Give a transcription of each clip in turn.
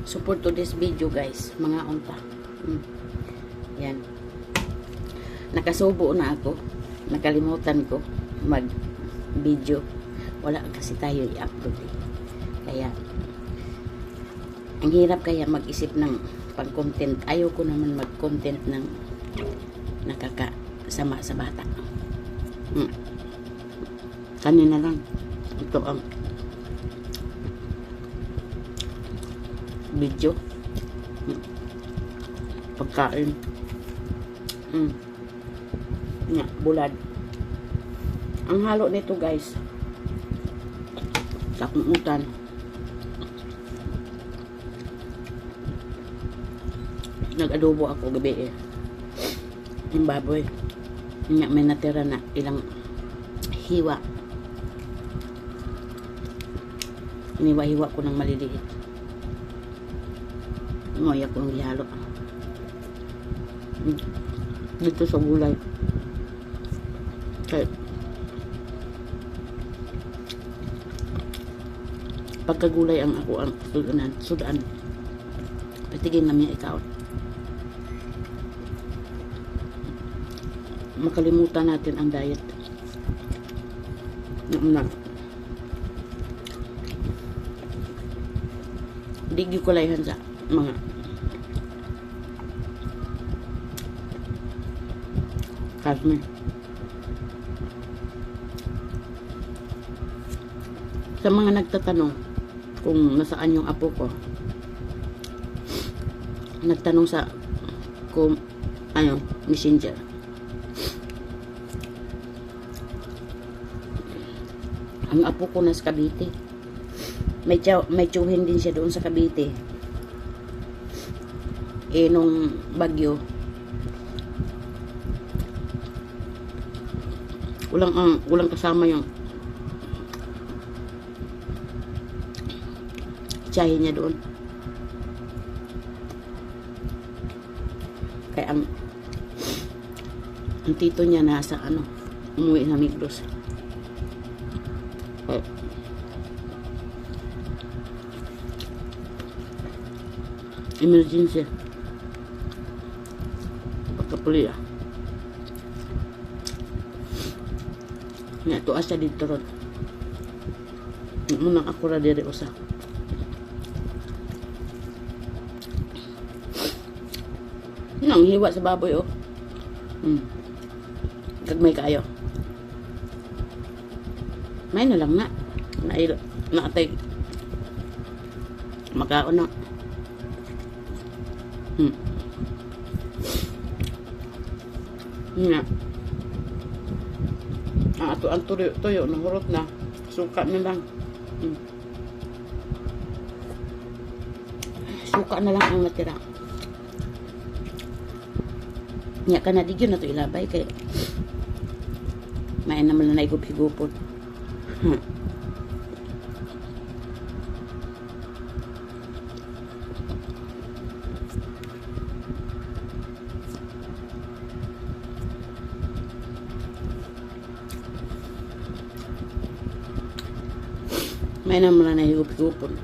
support to this video guys, mga unta. Yan. Nakasubo na ako. Nakalimutan ko mag video. Wala kasi tayo i-upload eh. Kaya ang hirap kaya mag-isip ng pang-content. Ayaw ko naman mag-content ng nakakasama sa bata. Kanina lang ito ang video. Pagkain. Nga, bulad. Ang halo nito guys, sakmutan. Nag-adobo ako gabi eh. Yung baboy. Nga, may natira na ilang hiwa. Iniwa-hiwa ko ng maliliit. Ngoy ako ng gihalo. Dito sa gulay. Kaya pagkagulay ang ako ang sudan. Patigin namin ikaw. Makalimutan natin ang diet. Di ko layhan sa mga karne. Sa mga nagtatanong kung nasaan yung apo ko, nagtanong sa messenger. Ang apo ko nasa Cavite. May tiyuhin din siya doon sa Cavite. Eh, nung bagyo, walang kasama yung tiyahin niya doon. Kaya ang tito niya nasa umuwi na Migros. Emergency. Pagkapuli nga to asa dito ron. Munang ako ra diri usa. Nang hiwa sa baboy oh. Gagmay kayo. May na lang na. Naatay. Makaon na. Nga. Ato ang tuyo nahurot na. Suka na lang. Suka na lang ang natira. Nga ka na digyo na to ilabay kay may naman na naigup-higupon. May naman na naigup-higupon.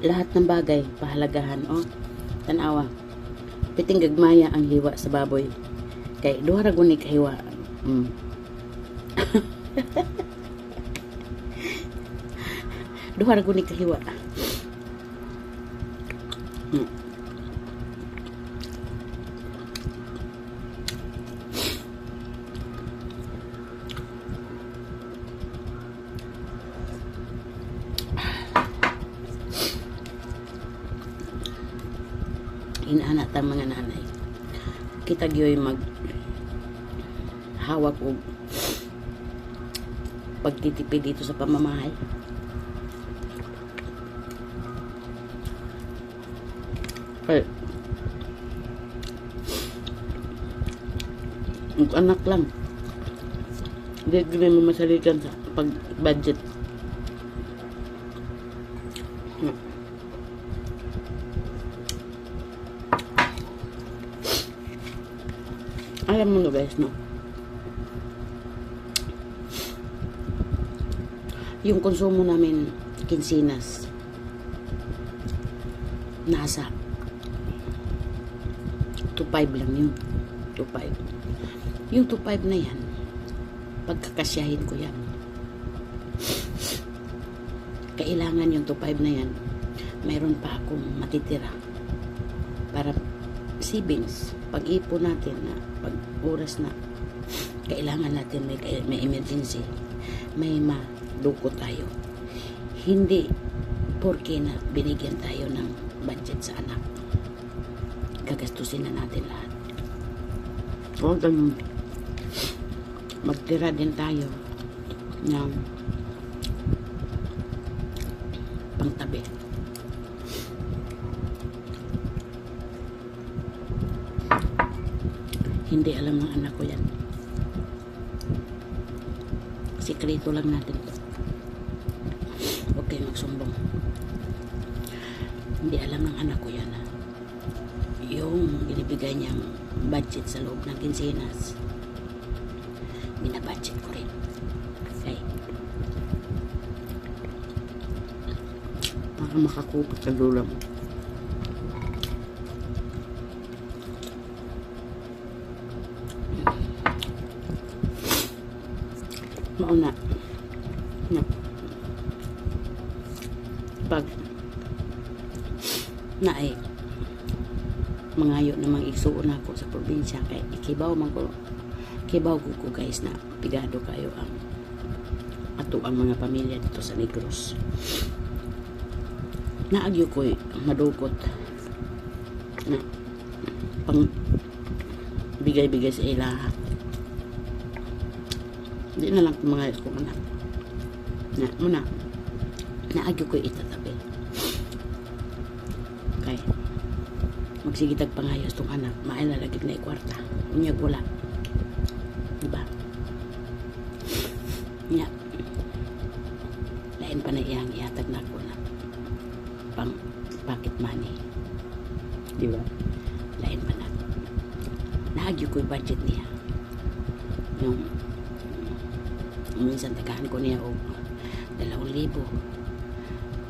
Lahat ng bagay pahalagahan oh. Tanawa. Piting gagmaya ang hiwa sa baboy. Kay duha ra guni ka hiwa. Duha ra guni ka hiwa. Inaana ta mga nanay. Kita gyoy mag hawak og pagtitipid dito sa pamamahay. Hey. Ang anak lang. Hindi mo masalikan sa pag-budget. Alam mo no guys, no? Yung konsumo namin kinsinas nasa 2.5 lang yun. 2.5. Yung 2.5 na yan, pagkakasyahin ko yan. Kailangan yung 2.5 na yan, mayroon pa akong matitira para savings. Pag-ipon natin na pag oras na kailangan natin may emergency, may madukot tayo. Hindi porke na binigyan tayo ng budget sa anak, gagastusin na natin lahat. O ganun, magtira din tayo ng pangtabi. Hindi alam ng anak ko yan. Sikreto lang natin to. Huwag kayo magsumbong. Hindi alam ng anak ko yan, ha? Yung binibigay niyang budget sa loob ng kinsinas, binabudget ko rin. Okay? Baka makakupot sa lula mo. Mauna na pag naay mangayo namang igsuon ako sa probinsya kay ikibaw man ko, kibaw ko guys na pigado kayo ang ato ang mga pamilya dito sa Negros. Naagyo ko'y madukot na pang bigay-bigay sa ilaha. Hindi na lang mga ko anak. Na muna naagyo ko'y itatabi. Okay. Magsigitag pangayos tong anak, mailalagit na ikwarta. Unyag wala. Diba? Nya. Lain pa na iyang ihatag na ako na pang pocket money. Diba? Lain pa na. Naagyo ko yung budget niya. Yung minsan tagahan ko niya o 2,000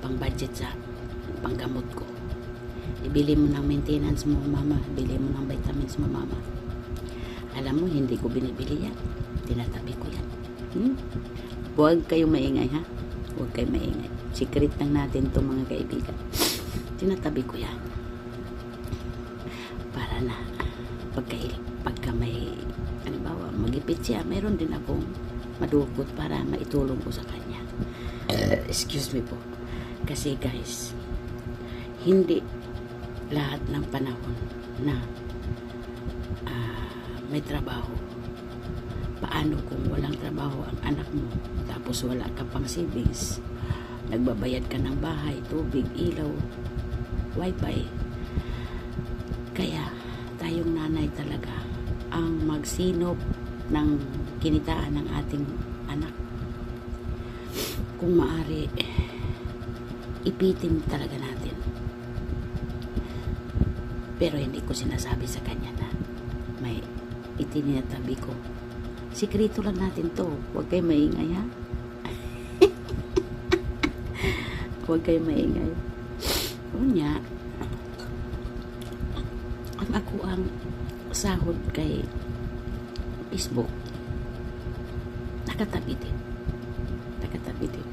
pang budget sa panggamot ko. Ibili mo ng maintenance mo, mama. Bili mo ng vitamins mo, mama. Alam mo, hindi ko binibili yan. Tinatabi ko yan. Huwag kayong maingay, ha? Huwag kayong maingay. Secret lang natin itong mga kaibigan. Tinatabi ko yan. Para na, pagka may, halimbawa, magipit siya, mayroon din akong madukot para maitulong ko sa kanya. Excuse me po. Kasi guys, hindi lahat ng panahon na may trabaho. Paano kung walang trabaho ang anak mo tapos wala ka pang savings, nagbabayad ka ng bahay, tubig, ilaw, wifi? Kaya tayong nanay talaga ang magsinop ng kinitaan ng ating anak. Kung maaari, ipitin talaga natin. Pero hindi ko sinasabi sa kanya na may itinatabi ko. Sikreto lang natin to. Huwag kayo maingay, ha? Huwag kayo maingay. Unya, ang ako ang sahod kay Facebook, nakatabi din. Nakatabi din.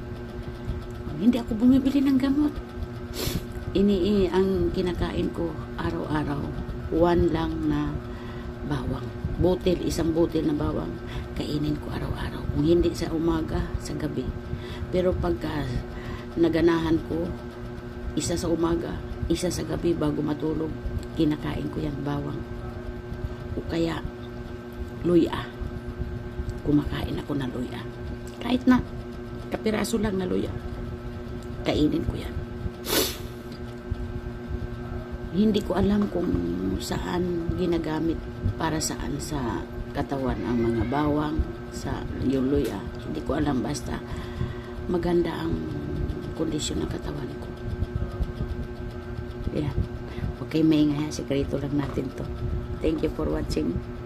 Hindi ako bumibili ng gamot. Ang kinakain ko araw-araw, 1 lang na bawang. Isang butil na bawang, kainin ko araw-araw. Kung hindi sa umaga, sa gabi. Pero pagka naganahan ko, isa sa umaga, isa sa gabi bago matulog, kinakain ko yan, bawang. O kaya, luya. Kumakain ako ng luya. Kahit na, kapiraso lang na luya. Kainin ko yan. Hindi ko alam kung saan ginagamit, para saan sa katawan ang mga bawang, sa yung luya. Hindi ko alam, basta maganda ang kondisyon ng katawan ko. Yan. Okay, maingay, sikreto lang natin to. Thank you for watching.